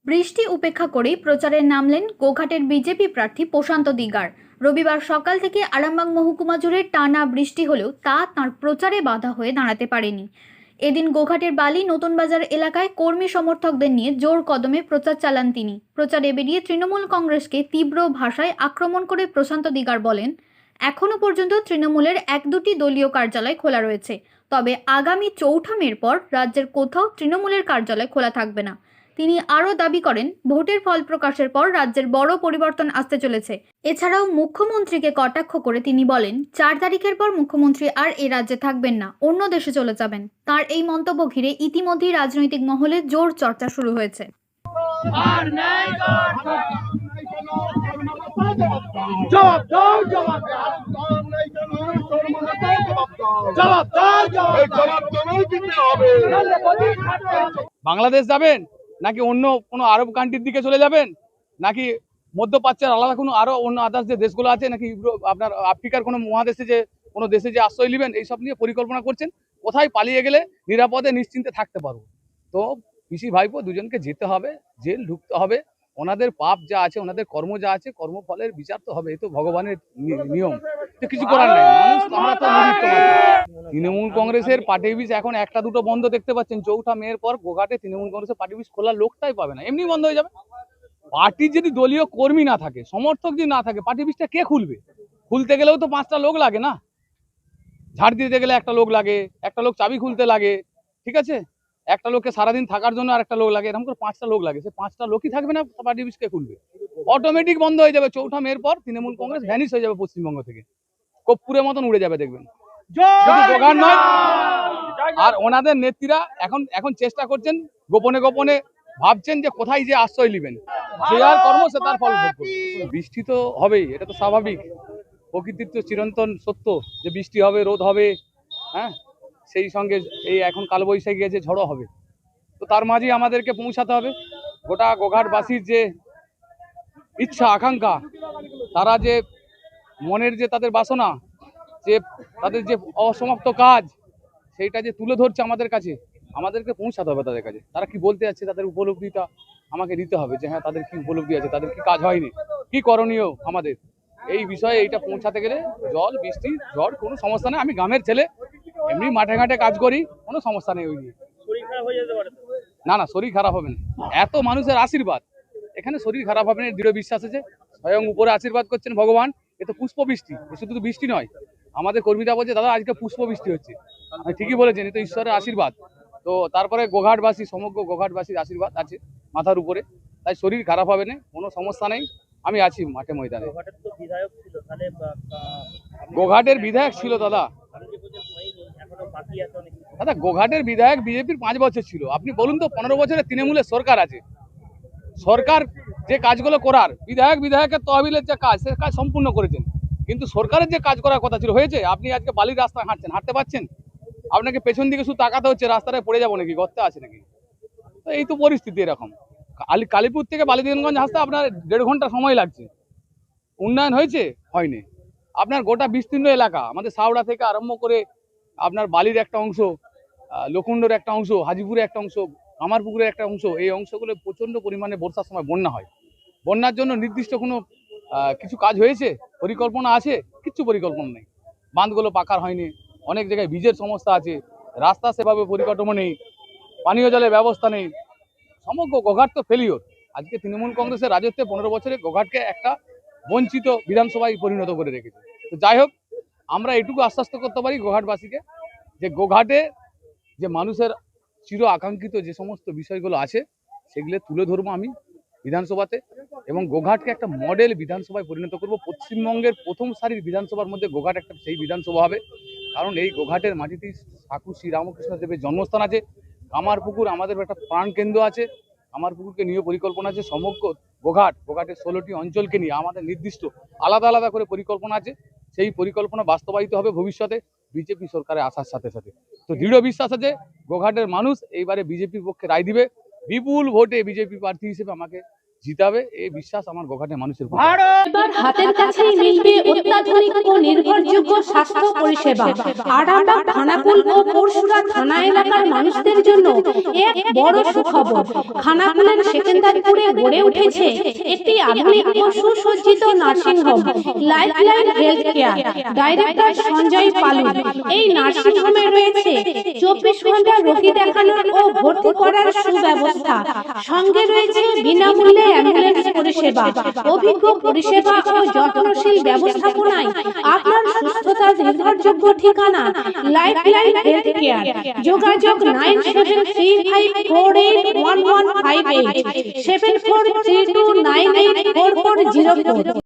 বৃষ্টি উপেক্ষা করেই প্রচারে নামলেন গোঘাটের বিজেপি প্রার্থী প্রশান্ত দিগার। রবিবার সকাল থেকে আরামবাগ মহকুমা জুড়ে টানা বৃষ্টি হলেও তা তাঁর প্রচারে বাধা হয়ে দাঁড়াতে পারেনি। এদিন গোঘাটের বালি নতুন বাজার এলাকায় কর্মী সমর্থকদের নিয়ে জোর কদমে প্রচার চালান তিনি। প্রচারে বেরিয়ে তৃণমূল কংগ্রেসকে তীব্র ভাষায় আক্রমণ করে প্রশান্ত দিগার বলেন, এখনো পর্যন্ত তৃণমূলের এক দুটি দলীয় কার্যালয় খোলা রয়েছে, তবে আগামী ৪ঠা মের পর রাজ্যের কোথাও তৃণমূলের কার্যালয় খোলা থাকবে না। তিনি আরও দাবি করেন, ভোটের ফল প্রকাশের পর রাজ্যের বড় পরিবর্তন আসতে চলেছে। এছাড়াও মুখ্যমন্ত্রীকে কটাক্ষ করে তিনি বলেন, ৪ তারিখের পর মুখ্যমন্ত্রী আর এই রাজ্যে থাকবেন না, অন্য দেশে চলে যাবেন। তার এই মন্তব্য ঘিরে ইতিমধ্যেই রাজনৈতিক মহলে জোর চর্চা শুরু হয়েছে। বাংলাদেশ যাবেন নাকি অন্য কোনো আরব কান্ট্রির দিকে চলে যাবেন, নাকি মধ্যপ্রাচ্যের আলাদা কোনো আরো অন্য আদার্স যে দেশগুলো আছে, নাকি আপনার আফ্রিকার কোনো মহাদেশে যে কোনো দেশে যে আশ্রয় নেবেন, এইসব নিয়ে পরিকল্পনা করছেন। কোথায় পালিয়ে গেলে নিরাপদে নিশ্চিন্তে থাকতে পারবো। তো পিসি ভাইপো দুজনকে যেতে হবে, জেল ঢুকতে হবে। ওনাদের পাপ যা আছে, ওনাদের কর্ম যা আছে, কর্মফলের বিচার তো হবে। এই তো ভগবানের নিয়ম, তো কিছু করার নাই। মানুষ আমরা তো নিমিত্ত মাত্র। তৃণমূল কংগ্রেসের পার্টি অফিস এখন একটা দুটো বন্ধ দেখতে পাচ্ছেন। ৪ঠা মের পর গোঘাটে তৃণমূল কংগ্রেসের পার্টি অফিস খোলার লোকটাই পাবে না, এমনি বন্ধ হয়ে যাবে। পার্টির যদি দলীয় কর্মী না থাকে, সমর্থক যদি না থাকে, পার্টি অফিসটা কে খুলবে? খুলতে গেলেও তো 5টা লোক লাগে না? ঝাড় দিতে গেলে একটা লোক লাগে, একটা লোক চাবি খুলতে লাগে, ঠিক আছে, একটা লোককে সারাদিন থাকার জন্য আর একটা লোক লাগে, এরকম করে 5টা লোক লাগে। সে 5টা লোকই থাকবে না, পার্টি অফিস কে খুলবে? অটোমেটিক বন্ধ হয়ে যাবে। ৪ঠা মের পর তৃণমূল কংগ্রেস ভ্যানিশ হয়ে যাবে পশ্চিমবঙ্গ থেকে, কর্পূরের মতন উড়ে যাবে দেখবেন। শুধু গোঘাট নয়, আর ওনাদের নেত্রীরা এখন চেষ্টা করছেন, গোপনে গোপনে ভাবছেন যে কোথায় যে আশ্রয় নেবেন। যে আর কর্ম সে তার ফল ভোগ করবে। বৃষ্টি তো হবেই, এটা তো স্বাভাবিক। প্রকৃতির তো চিরন্তন সত্য যে বৃষ্টি হবে, রোদ হবে, হ্যাঁ, সেই সঙ্গে এই এখন কালবৈশাখী গেছে, ঝড়ও হবে। তো তার মাঝেই আমাদেরকে পৌঁছাতে হবে। গোটা গোঘাটবাসীর যে ইচ্ছা আকাঙ্ক্ষা, তারা যে মনের যে তাদের বাসনা, যে তাদের যে অসমাপ্ত কাজ, সেইটা যে তুলে ধরছে আমাদের কাছে, আমাদেরকে পৌঁছাতে হবে তাদের কাছে। তারা কি বলতে যাচ্ছে, তাদের উপলব্ধিটা আমাকে দিতে হবে যে হ্যাঁ, তাদের কি উপলব্ধি আছে, তাদের কি কাজ হয়নি, কি করণীয় আমাদের। এই বিষয়ে এইটা পৌঁছাতে গেলে জল, বৃষ্টি, ঝড় কোনো সমস্যা নেই। আমি গ্রামের ছেলে, এমনি মাঠে ঘাটে কাজ করি, কোনো সমস্যা নেই ওই নিয়ে। না না, শরীর খারাপ হবে না। এত মানুষের আশীর্বাদ, এখানে শরীর খারাপ হবে না, দৃঢ় বিশ্বাস আছে। স্বয়ং উপরে আশীর্বাদ করছেন ভগবান। এ তো পুষ্প বৃষ্টি, এ শুধু তো বৃষ্টি নয়। আমাদের কর্মীরা বলছে, দাদা আজকে পুষ্প বৃষ্টি হচ্ছে। আমি ঠিকই বলেছেন, এ তো ঈশ্বরের আশীর্বাদ। তো তারপরে গোঘাটবাসী, সমগ্র গোঘাটবাসীর আশীর্বাদ আছে মাথার উপরে, তাই শরীর খারাপ হবে না, কোনো সমস্যা নেই। আমি আছি মাঠে ময়দানে। গোঘাটের বিধায়ক ছিল দাদা। দাদা গোঘাটের বিধায়ক বিজেপির 5 বছর ছিল। আপনি বলুন তো, 15 বছরের তৃণমূলের সরকার আছে। সরকার যে কাজগুলো করার, বিধায়কের তহবিলের যে কাজ, সে কাজ সম্পূর্ণ করেছেন। কিন্তু সরকারের যে কাজ করার কথা ছিল, হয়েছে? আপনি আজকে বালির রাস্তায় হাঁটছেন, হাঁটতে পারছেন? আপনাকে পেছন দিকে শুধু তাকাতে হচ্ছে, রাস্তায় পড়ে যাবো নাকি, গর্তে আছে নাকি? তো এই তো পরিস্থিতি এরকম। কালীপুর থেকে বালিদিনগঞ্জ আসতে আপনার 1.5 ঘন্টা সময় লাগছে। উন্নয়ন হয়েছে? হয়নি। আপনার গোটা বিস্তীর্ণ এলাকা, আমাদের সাউড়া থেকে আরম্ভ করে আপনার বালির একটা অংশ, লকুণ্ডর একটা অংশ, হাজিপুরের একটা অংশ, কামারপুকুরের একটা অংশ, এই অংশগুলো প্রচন্ড পরিমাণে বর্ষার সময় বন্যা হয়। বন্যার জন্য নির্দিষ্ট কোনো কিছু কাজ হয়েছে, পরিকল্পনা আছে? কিচ্ছু পরিকল্পনা নেই। বাঁধগুলো পাকার হয়নি, অনেক জায়গায় বীজের সমস্যা আছে, রাস্তা সেভাবে পরিকাঠামো নেই, পানীয় জলের ব্যবস্থা নেই। সমগ্র গোঘাট তো ফেলিওর। আজকে তৃণমূল কংগ্রেসের রাজত্বে 15 বছরে গোঘাটকে একটা বঞ্চিত বিধানসভায় পরিণত করে রেখেছে। তো যাই হোক, আমরা এটুকু আশ্বস্ত করতে পারি গোঘাটবাসীকে যে গোঘাটে যে মানুষের চির আকাঙ্ক্ষিত যে সমস্ত বিষয়গুলো আছে, সেগুলো তুলে ধরবো আমি বিধানসভাতে, এবং গোঘাটকে একটা মডেল বিধানসভায় পরিণত করব। পশ্চিমবঙ্গের প্রথম সারির বিধানসভার মধ্যে গোঘাট একটা সেই বিধানসভা হবে। কারণ এই গোঘাটের মাটিতেই ঠাকুর শ্রী রামকৃষ্ণ দেবের জন্মস্থান আছে। কামারপুকুর আমাদের একটা প্রাণকেন্দ্র আছে, কামারপুকুরকে নিয়ে পরিকল্পনা আছে। সমগ্র গোঘাটের 16টি অঞ্চলকে নিয়ে আমাদের নির্দিষ্ট আলাদা আলাদা করে পরিকল্পনা আছে। সেই পরিকল্পনা বাস্তবায়িত হবে ভবিষ্যতে বিজেপি সরকারে আসার সাথে সাথে। তো দৃঢ় বিশ্বাস আছে গোঘাটের মানুষ এইবারে বিজেপির পক্ষে রায় দিবে। বিপুল ভোটে বিজেপি প্রার্থী হিসেবে আমাকে জিতাবে এই বিশ্বাস আমার গোঘাটের মানুষের উপর। এবার হাতের কাছেই মিলবে অত্যাধুনিক ও নির্ভরযোগ্য স্বাস্থ্য পরিষেবা। আরামবাগ, খানাকুল ও পরশুরা থানা এলাকার মানুষদের জন্য এক বড় সুখবর। খানাকুলের সেকেন্দারপুরে গড়ে উঠেছে একটি আধুনিক ও সুসজ্জিত nursing home, Lifeline Health Care. Director Sanjay Palu. এই নার্সিং হোমে রয়েছে 24 ঘন্টা রোগী দেখানোর ও ভর্তি করার সুব্যবস্থা। সঙ্গে রয়েছে বিনামূল্যে অ্যাম্বুলেন্স পরিষেবা। অভিজ্ঞ পরিষেবা ও যত্নশীল ব্যবস্থাপনায় আপনার সুস্থতার নির্ভরযোগ্য ঠিকানা লাইফলাইন হেলথ কেয়ার। যোগাযোগ 9735481158 7432984404।